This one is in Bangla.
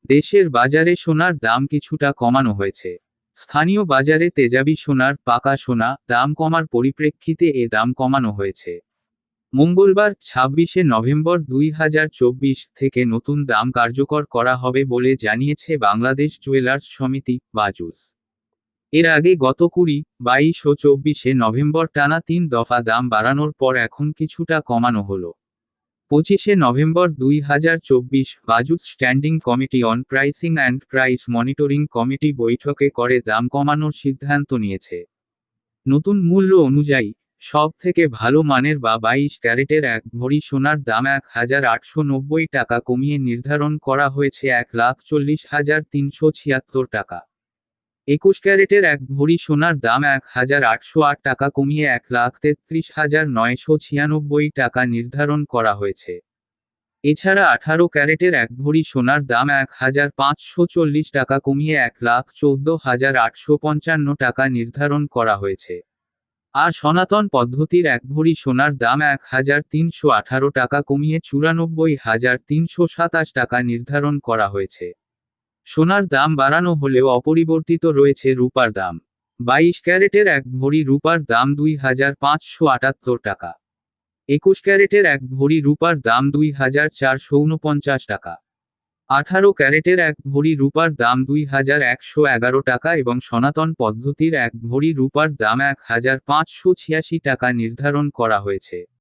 দেশের বাজারে সোনার দাম কিছুটা কমানো হয়েছে। স্থানীয় বাজারে তেজাবি সোনার পাকা সোনা দাম কমার পরিপ্রেক্ষিতে এ দাম কমানো হয়েছে। মঙ্গলবার ২৬শে নভেম্বর ২০২৪ থেকে নতুন দাম কার্যকর করা হবে বলে জানিয়েছে বাংলাদেশ জুয়েলার্স সমিতি বাজুস। এর আগে গত ২০, ২২ ও ২৪শে নভেম্বর টানা ৩ দফা দাম বাড়ানোর পর এখন কিছুটা কমানো হলো। ২৫শে November ২০২৪ BAJUS standing committee on pricing and price monitoring committee বৈঠকে করে দাম কমানোর সিদ্ধান্ত নিয়েছে। নতুন মূল্য অনুযায়ী সব থেকে ভালো মানের বা ২২ ক্যারেটের ১ ভরি সোনার দাম ১,৮৯০ টাকা কমিয়ে নির্ধারণ করা হয়েছে ১,৪০,৩৭৬ টাকা। ২১ ক্যারেটের ১ ভরি সোনার দাম ১,৮০৮ টাকা কমিয়ে ১,৩৩,৯৯৬ টাকা নির্ধারণ করা হয়েছে। এছাড়া ১৮ ক্যারেটের ১ ভরি সোনার দাম ১,৫৪০ টাকা কমিয়ে ১,১৪,৮৫৫ টাকা নির্ধারণ করা হয়েছে। আর সনাতন পদ্ধতির ১ ভরি সোনার দাম ১,৩১৮ টাকা কমিয়ে ৯৪,৩২৭ টাকা নির্ধারণ করা হয়েছে। সোনার দাম বাড়ানো হলেও অপরিবর্তিত রয়েছে রূপার দাম। ২২ ক্যারেটের ১ ভরি রূপার দাম ২,৫৭৮ টাকা। ২১ ক্যারেটের ১ ভরি রূপার দাম ২,৪৪৯ টাকা। ১৮ ক্যারেটের ১ ভরি রূপার দাম ২,১১১ টাকা এবং সনাতন পদ্ধতির ১ ভরি রূপার দাম ১,৫৮৬ টাকা নির্ধারণ করা হয়েছে।